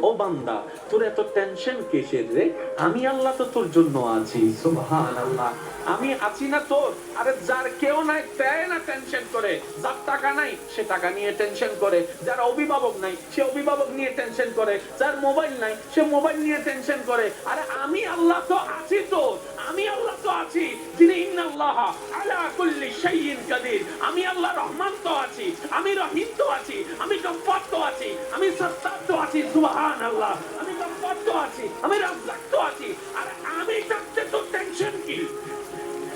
ও বান্দা, তোর এত টেনশন কিসের রে? আমি আল্লাহ তো তোর জন্য আছি। সুবহানাল্লাহ। আমি আছি না তোর? আরে যার কেউ নাই দেয় না টেনশন করে, যার টাকা নাই সে টাকা নিয়ে টেনশন করে, যার অভিভাবক নাই সে অভিভাবক নিয়ে টেনশন করে, যার মোবাইল নাই সে মোবাইল নিয়ে টেনশন করে। আরে আমি আল্লাহ তো আছি তো, আমি আল্লাহ তো আছি যিনি ইন্নাল্লাহ আলা কুল্লি শাইইন কাদির। আমি আল্লাহ রহমান তো আছি, আমি রহিম তো আছি, আমি গফফার তো আছি, আমি সত্তার তো আছি। সুবহানাল্লাহ। আমি গফফার তো আছি, আমি রাজ্জাক তো আছি। আর আমি থাকতে তো টেনশন কি?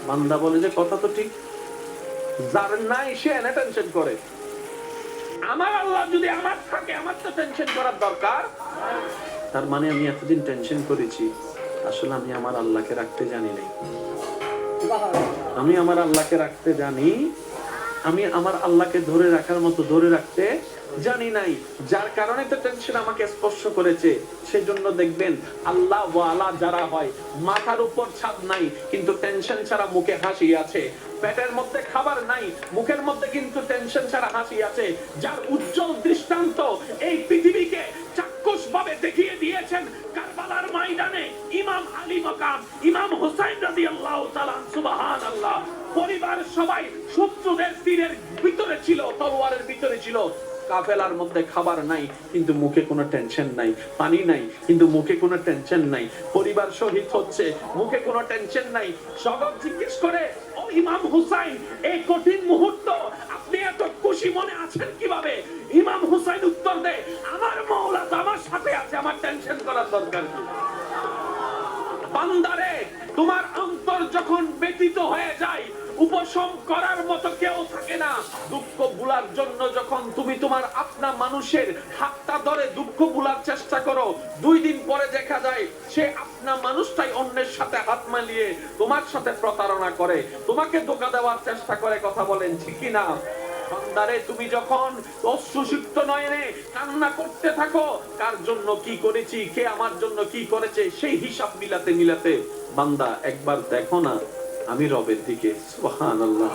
বান্দা বলে যে কথা তো ঠিক, যার নাই সে এনে টেনশন করে। আমার আল্লাহ যদি আমার থাকে, আমার তো টেনশন করার দরকার। তার মানে আমি এতদিন টেনশন করেছি, আসলে আমি আমার আল্লাহকে রাখতে জানি নাই। আমি আমার আল্লাহকে রাখতে জানি, আমি আমার আল্লাহকে ধরে রাখার মতো ধরে রাখতে জানি নাই, যার কারণে তো টেনশন আমাকে স্পর্শ করেছে। সেজন্য দেখবেন আল্লাহ ওয়ালা যারা হয়, মাথার উপর ছাদ নাই কিন্তু টেনশন ছাড়া মুখে হাসি আছে, পেটের মধ্যে খাবার নাই মুখের মধ্যে কিন্তু টেনশন ছাড়া হাসি আছে, যার উজ্জ্বল দৃষ্টান্ত এই পৃথিবীকে চাক্ষুষ ভাবে দেখিয়ে দিয়েছেন কারবালার ময়দানে ইমাম আলী মাকাম ইমাম হুসাইন রাদিয়াল্লাহু তাআলা। সুবহানাল্লাহ। পরিবার সবাই শত্রুদের তীরের ভিতরে ছিল, তলোয়ারের ভিতরে ছিল। কাফেলার মধ্যে খাবার নাই কিন্তু মুখে কোনো টেনশন নাই, পানি নাই কিন্তু মুখে কোনো টেনশন নাই, পরিবার শহীদ হচ্ছে মুখে কোনো টেনশন নাই। সগব জিজ্ঞেস করে, ও ইমাম হুসাইন, এই কঠিন মুহূর্ত আপনি এত খুশি মনে আছেন কিভাবে? ইমাম হুসাইন উত্তর দেয়, আমার মাওলা তো আমার সাথে আছে, আমার টেনশন করার দরকার কি? বান্দারে, তোমার অন্তর যখন ব্যতীত হয়ে যায়, উপশম করার মতো কেউ থাকে না। দুঃখ ভুলার জন্য যখন তুমি তোমার আপনা মানুষের হাতটা ধরে দুঃখ ভুলার চেষ্টা করো, 2 দিন পরে দেখা যায় সে আপনা মানুষটাই অন্যের সাথে হাত মিলিয়ে তোমার সাথে প্রতারণা করে, তোমাকে ধোঁকা দেওয়ার চেষ্টা করে। কথা বলেন ঠিক কি না? বান্দারে, তুমি যখন অশ্রুসিক্ত নয়নে কান্না করতে থাকো, কার জন্য কি করেছি, কে আমার জন্য কি করেছে, সেই হিসাব মিলাতে মিলাতে বান্দা একবার দেখো না আমি রবের দিকে। সুবহানাল্লাহ।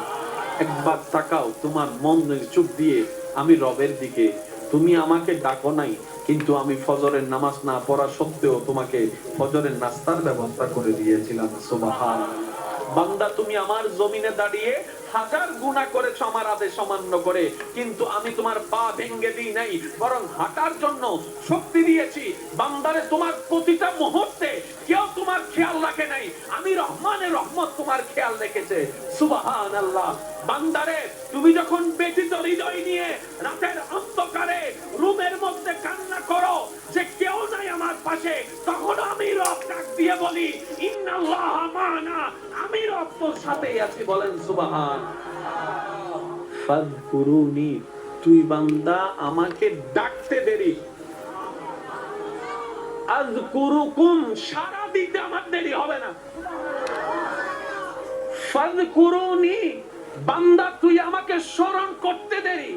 একবার তাকাও তোমার মনের চোখ দিয়ে আমি রবের দিকে। তুমি আমাকে ডাকো নাই কিন্তু আমি ফজরের নামাজ না পড়া সত্ত্বেও তোমাকে ফজরের নাস্তার ব্যবস্থা করে দিয়েছিলাম। সুবহানাল্লাহ। বান্দা, তুমি আমার জমিনে দাঁড়িয়ে হাজার গুনাহ করেছো আমার আদেশ অমান্য করে, কিন্তু আমি তোমার পা ভেঙে দিই নাই, বরং হাঁটার জন্য শক্তি দিয়েছি। বান্দারে, তোমার প্রতিটা মুহূর্তে কেউ তোমার খেয়াল রাখে নাই, আমি রহমানের রহমত তোমার খেয়াল রেখেছে। সুবহানাল্লাহ। বান্দারে, তুমি যখন ব্যথিত হৃদয় নিয়ে রাতের অন্ধকারে রুমের মধ্যে কান্না করো যে কেউ নাই আমার পাশে, তখন আমি রব ডাক দিয়ে বলি, ইন্নাল্লাহ মা'না, আমি রব তোর সাথেই আছি। বলেন সুবহান। ফাযকুরুনি, তুই বান্দা আমাকে ডাকতে দেরি, আযকুরুকুম, সারা দিতে আমার দেরি হবে না। ফাযকুরুনি, বান্দা তুই আমাকে স্মরণ করতে দেরি,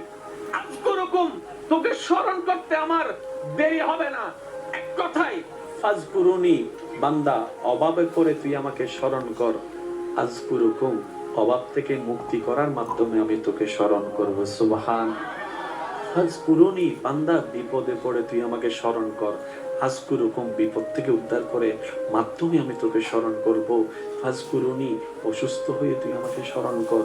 আযকুরুকুম, তোকে স্মরণ করতে আমার দেরি হবে না। এক কথায় ফাযকুরুনি, বান্দা অভাবে করে তুই আমাকে স্মরণ কর, আযকুরুকুম, অভাব থেকে মুক্তি করার মাধ্যমে আমি তোকে স্মরণ করব। সুবহান। ফাযকুরুনি, বান্দা বিপদে পড়ে তুই আমাকে স্মরণ কর, আযকুরুকুম, বিপদ থেকে উদ্ধার করে মাধ্যমে আমি তোকে স্মরণ করব। ফাযকুরুনি, অসুস্থ হয়ে তুই আমাকে স্মরণ কর,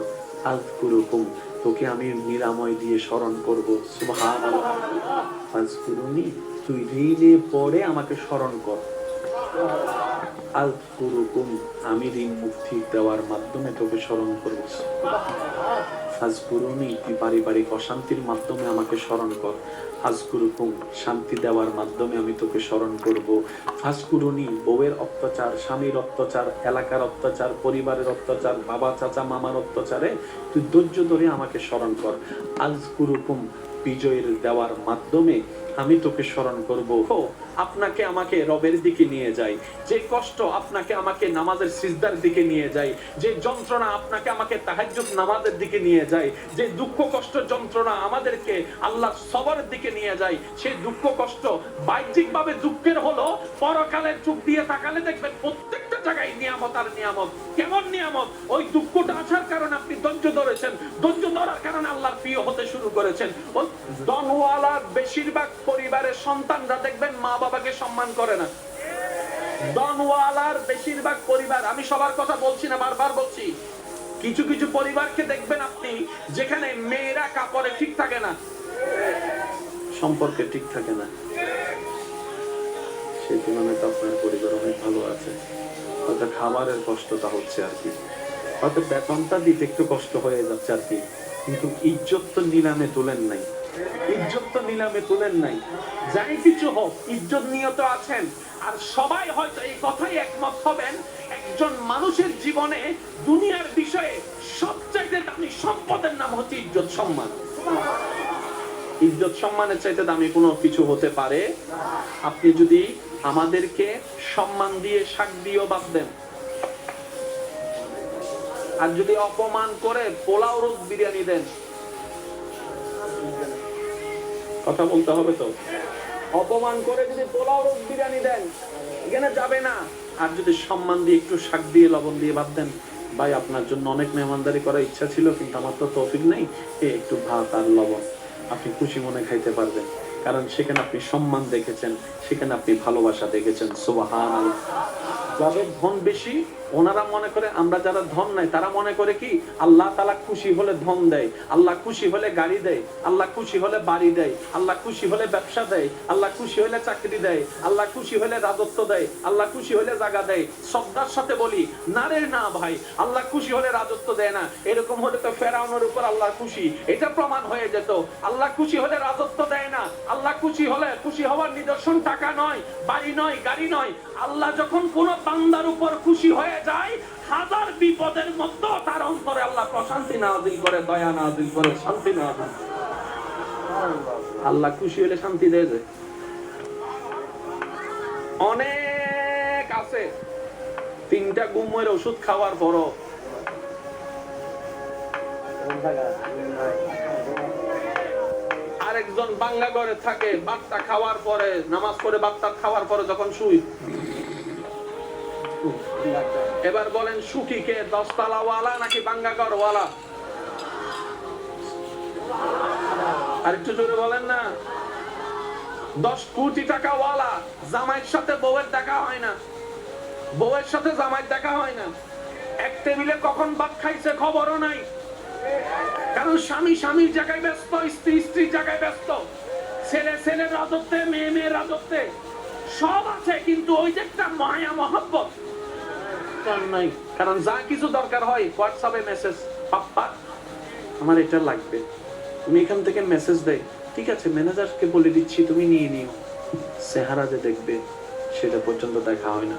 আযকুরুকুম, তোকে আমি নিরাময় দিয়ে স্মরণ করব। সুবহানাল্লাহ। ফাযকুরুনি, তুই ঋণে পড়ে আমাকে স্মরণ কর, আযকুরুকুম, আমি ঋণ মুক্তি দেওয়ার মাধ্যমে তোকে স্মরণ করব। ফাযকুরুনি, তুই পারিবারিক অশান্তির মাধ্যমে আমাকে স্মরণ কর, আযকুরুকুম, শান্তি দেওয়ার মাধ্যমে আমি তোকে স্মরণ করব। ফাযকুরুনি, বউয়ের অত্যাচার, স্বামীর অত্যাচার, এলাকার অত্যাচার, পরিবারের অত্যাচার, বাবা চাচা মামার অত্যাচারে তুই ধৈর্য ধরে আমাকে স্মরণ কর, আযকুরুকুম, বিজয়ের দেওয়ার মাধ্যমে আমি তোকে স্মরণ করব। আপনাকে আমাকে রবের দিকে নিয়ে যায়, যে কষ্ট আপনাকে আমাকে নামাজের সিজদার দিকে নিয়ে যায়, যে যন্ত্রণা আপনাকে আমাকে তাহাজ্জুদ নামাজের দিকে নিয়ে যায়, যে দুঃখ কষ্ট যন্ত্রণা আমাদেরকে আল্লাহ সবরের দিকে নিয়ে যায়, সেই দুঃখ কষ্ট বাহ্যিকভাবে দুঃখের হলো, পরকালের চোখ দিয়ে তাকালে দেখবেন প্রত্যেকটা জায়গায় নিয়ামত আর নিয়ামত। কেমন নিয়ামত? ওই দুঃখটা আসার কারণে আপনি ধৈর্য ধরেছেন, ধৈর্য ধরার কারণে আল্লাহর প্রিয় হতে শুরু করেছেন। ওই ডনওয়ালার বেশিরভাগ পরিবারের সন্তানরা দেখবেন মা বাবাকে সম্মান করে না। ডনওয়ালার বেশিরভাগ পরিবার, আমি সবার কথা বলছি না, বারবার বলছি, কিছু কিছু পরিবারকে দেখবেন আপনি যেখানে মেয়েরা কাপড়ে ঠিক থাকে না, সম্পর্কে ঠিক থাকে না, সেই তুলনায় তো আপনার পরিবার অনেক ভালো আছে। হয়তো খাবারের কষ্টটা হচ্ছে আর কি, হয়তো বেতনটা দিতে একটু কষ্ট হয়ে যাচ্ছে আর কি, কিন্তু ইজ্জত তো নিলামে তুলেন নাই, ইজ্জত তো নিলামে তুলেন নাই। যাই কিছু হোক, ইজ্জত নিয়ে তো আছেন। আর সবাই হয়তো এই কথাই একমত হবেন, একজন মানুষের জীবনে দুনিয়ার বিষয়ে সবচাইতে দামি সম্পদের নাম হচ্ছে ইজ্জত সম্মান। ইজ্জত সম্মানের চাইতে দামি কোনো কিছু হতে পারে? আপনি যদি আমাদেরকে সম্মান দিয়ে শাক দিয়েও বাদ দেন, আর যদি অপমান করে পোলাও রোজ বিরিয়ানি দেন, কথা বলতে হবে তো, অপমান করে যদি পোলাও রোজ বিরিয়ানি দেন এখানে যাবে না। আর যদি সম্মান দিয়ে একটু শাক দিয়ে লবণ দিয়ে বাদ দেন, ভাই আপনার জন্য অনেক মেহমানদারি করার ইচ্ছা ছিল কিন্তু আমার তো তৌফিক নেই, একটু ভাত আর লবণ, আপনি খুশি মনে খাইতে পারবেন, কারণ সেখানে আপনি সম্মান দেখেছেন, সেখানে আপনি ভালোবাসা দেখেছেন। সুবহানাল্লাহ। যাদের ধন বেশি ওনারা মনে করে, আমরা যারা ধন নাই তারা মনে করে কি আল্লাহ তাআলা খুশি হলে ধন দেয়, আল্লাহ খুশি হলে গাড়ি দেয়, আল্লাহ খুশি হলে বাড়ি দেয়, আল্লাহ খুশি হলে ব্যবসা দেয়, আল্লাহ খুশি হলে চাকরি দেয়, আল্লাহ খুশি হলে রাজত্ব দেয়, আল্লাহ খুশি হলে জায়গা দেয়। শ্রদ্ধার সাথে বলি, না রে না ভাই, আল্লাহ খুশি হলে রাজত্ব দেয় না। এরকম হলে তো ফেরাউনের উপর আল্লাহ খুশি, এটা প্রমাণ হয়ে যেত। আল্লাহ খুশি হলে রাজত্ব দেয় না। আল্লাহ খুশি হলে, খুশি হওয়ার নিদর্শন টাকা নয়, বাড়ি নয়, গাড়ি নয়। আল্লাহ যখন কোন বান্দার উপর খুশি হয়ে যায়, হাজার বিপদের মধ্যে তার অন্তরে আল্লাহ প্রশান্তি নাযিল করে, দয়া নাযিল করে, শান্তি নাযিল করে। আল্লাহ খুশি হলে শান্তি দেয় যে। অনেক আছে 3টা ঘুমের ওষুধ খাওয়ার পরও আরেকজন বাংলা ঘরে থাকে, বাচ্চা খাওয়ার পরে, নামাজ পড়ে বাচ্চা খাওয়ার পরে যখন শুই, এবার বলেন সুখী কে, 10 তলাওয়ালা নাকি বাঙ্গা ঘরওয়ালা? আর একটু জোরে বলেন না। 10 কোটি টাকা ওয়ালা, জামাইয়ের সাথে বউয়ের দেখা হয় না, বউয়ের সাথে জামাইয়ের দেখা হয় না, এক টেবিলে কখন ভাত খাইছে খবরও নাই, কারণ স্বামী স্বামীর জায়গায় ব্যস্ত, স্ত্রী স্ত্রীর জায়গায় ব্যস্ত, ছেলে ছেলের রাজত্বে, মেয়ে মেয়ের রাজত্বে, সব আছে কিন্তু ওই যে একটা মায়া মহব্বত নাই। কারণ যা কিছু দরকার হয় হোয়াটসঅ্যাপে মেসেজ, পাপ্পা আমার এটা লাগবে, তুমি এখান থেকে মেসেজ দেয়, ঠিক আছে ম্যানেজারকে বলে দিচ্ছি তুমি নিয়ে নিও। চেহারা যে দেখবে সেটা পর্যন্ত দেখা হয় না।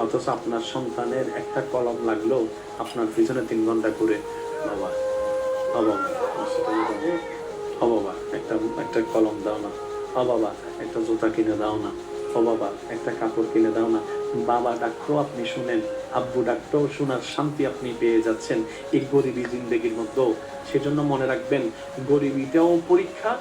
অথচ আপনার সন্তানের একটা কলম লাগলো আপনার পিছনে 3 ঘন্টা করে, বাবা বাবা একটা কলম দাও না, ও বাবা একটা জুতা কিনে দাও না, ও বাবা একটা কাপড় কিনে দাও না। বাবা ডাকতেও আপনি শুনেন, আব্বু ডাকতেও শোনার শান্তি আপনি পেয়ে যাচ্ছেন এই গরিবী জিন্দেগির মধ্যেও। সেজন্য মনে রাখবেন, গরিবীটাও পরীক্ষা,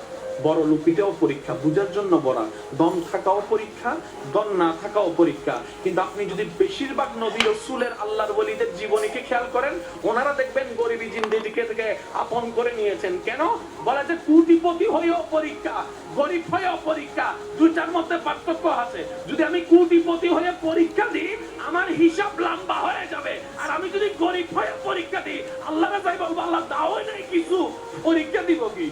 বড় লুপিটাও পরীক্ষা, বুঝার জন্য বড়, দম থাকাও পরীক্ষা, দম না থাকাও পরীক্ষা। কিন্তু আপনি যদি বেশিরভাগ নবী রাসূলের আল্লাহর ওলিদের জীবনীকে খেয়াল করেন, ওনারা দেখবেন গরিবী জিন্দেগিকে থেকে আপন করে নিয়েছেন। কেন? বলে যে কোটিপতি হয়েও পরীক্ষা, গরিব হয়েও পরীক্ষা, দুইটার মধ্যে পার্থক্য আছে। যদি আমি কোটিপতি হয়ে পরীক্ষা দিই আমার হিসাব লম্বা হয়ে যাবে, আর আমি যদি গরিব হয়ে পরীক্ষা দিই আল্লাহরে যাই বলবো আল্লাহ দাও নাই কিছু, পরীক্ষা দিব কি?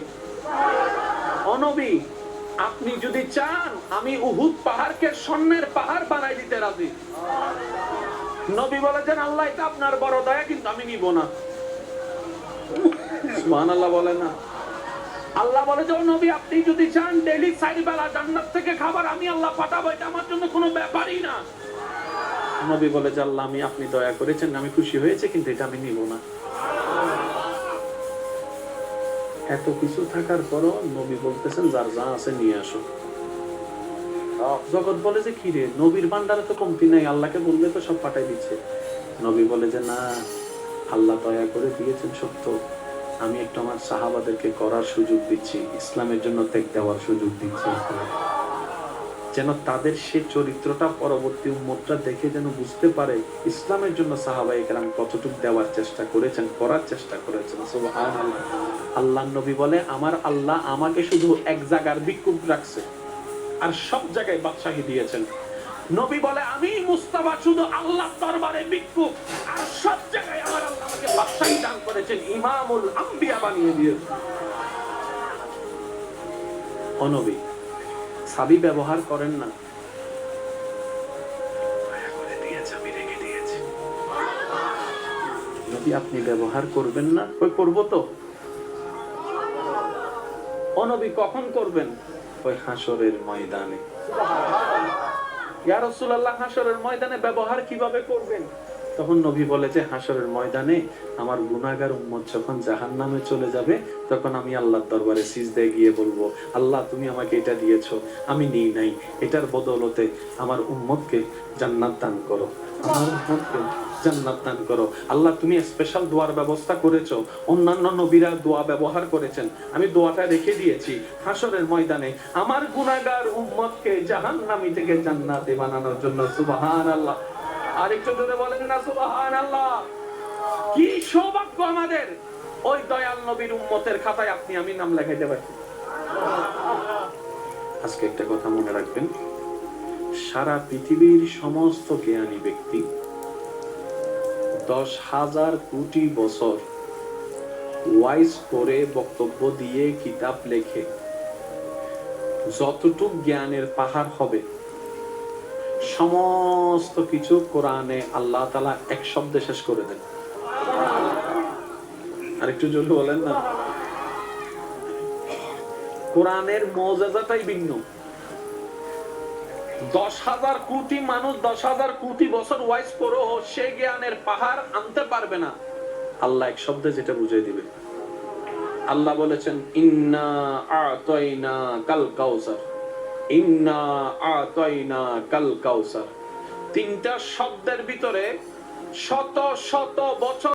নবী, আপনি যদি চান আমি উহুদ পাহাড়কে স্বর্ণের পাহাড় বানাই দিতে রাজি। নবী বলেছেন আল্লাহ এটা আপনার বড় দয়া, কিন্তু আমি নিব না। সুবহানাল্লাহ বলে না? আল্লাহ বলে যে নবী আপনি যদি চান ডেইলি 4 বেলা জান্নাত থেকে খাবার আমি আল্লাহ পাঠাবো, এটা আমার জন্য কোনো ব্যাপারই না। নবী বলে যে আল্লাহ আমি, আপনি দয়া করেছেন, আমি খুশি হয়েছে, কিন্তু এটা আমি নিব না। এত কিছু থাকার পরও নবী বলতেছেন যার যা আছে নিয়ে আসো। জগৎ বলে যে কি রে, নবীর ভান্ডারে তো কমতি নাই, আল্লাহকে বললে তো সব পাঠাই দিচ্ছে। নবী বলে যে না, আল্লাহ দয়া করে দিয়েছেন সত্য, আমি একটু আমার সাহাবাদেরকে করার সুযোগ দিচ্ছি, ইসলামের জন্য ত্যাগ দেওয়ার সুযোগ দিচ্ছি, যেন তাদের সেই চরিত্রটা পরবর্তী উম্মতরা দেখে যেন বুঝতে পারে ইসলামের জন্য সাহাবায়ে কেরাম কতটুকু দেওয়ার চেষ্টা করেছেন, করার চেষ্টা করেছেন। সুবহানাল্লাহ। আল্লাহর নবী বলে আমার আল্লাহ আমাকে শুধু এক জায়গার ভিক্ষুক রাখছে আর সব জায়গায় বাদশাহী দিয়েছেন। নবী বলে আমি মুস্তাফা শুধু আল্লাহর দরবারে ভিক্ষুক আর সব জায়গায় আমার আল্লাহ আমাকে বাদশাহী দান করেছেন, ইমামুল আম্বিয়া বানিয়ে দিয়েছেন। ও নবী, সাবি ব্যবহার করেন না, যদি আপনি ব্যবহার করবেন না, ওই করবো তো। ও নবী কখন করবেন? ওই হাসরের ময়দানে। ইয়া রাসূলুল্লাহ, হাসরের ময়দানে ব্যবহার কিভাবে করবেন? তখন নবী বলে যে হাসরের ময়দানে আমার গুনাহগার উম্মত যখন জাহান্নামে চলে যাবে, তখন আমি আল্লাহর দরবারে সিজদায় গিয়ে বলবো, আল্লাহ তুমি আমাকে এটা দিয়েছো, আমি নিই নাই, এটার বদৌলতে আমার উম্মতকে জান্নাত দান করো, আমার উম্মতকে জান্নাত দান করো। আল্লাহ তুমি স্পেশাল দোয়ার ব্যবস্থা করেছো, অন্যান্য নবীরা দোয়া ব্যবহার করেছেন, আমি দোয়াটা রেখে দিয়েছি হাসরের ময়দানে আমার গুনাহগার উম্মতকে জাহান্নামী থেকে জান্নাতে বানানোর জন্য। সুবহানাল্লাহ। আরেকটু জোরে বলেন না সুবহানাল্লাহ। কি সৌভাগ্য আমাদের, ওই দয়াল নবীর উম্মতের খাতায় আপনি আমি নাম লেখাইতে পারি। আজকে একটা কথা মনে রাখবেন, সারা পৃথিবীর সমস্ত জ্ঞানী ব্যক্তি 10,000 কোটি বছর ওয়াইজ করে বক্তব্য দিয়ে কিতাব লেখে যতটুক জ্ঞানের পাহাড় হবে, সমস্ত কিছু কোরআনে আল্লাহ তাআলা এক শব্দে শেষ করে দেন। আরেকটু জোরে বলেন না। কোরআনের মুজিজাটাই ভিন্ন। 10,000 কোটি মানুষ 10,000 কোটি বছর ওয়াইজ করো, সে জ্ঞানের পাহাড় আনতে পারবে না, আল্লাহ এক শব্দে যেটা বুঝিয়ে দিবে। আল্লাহ বলেছেন ইন্না আ'তাইনা কাল কাউসার, ইন্না আ'তাইনা কাল কাউসার। তিনটা শব্দের ভিতরে শত শত বছর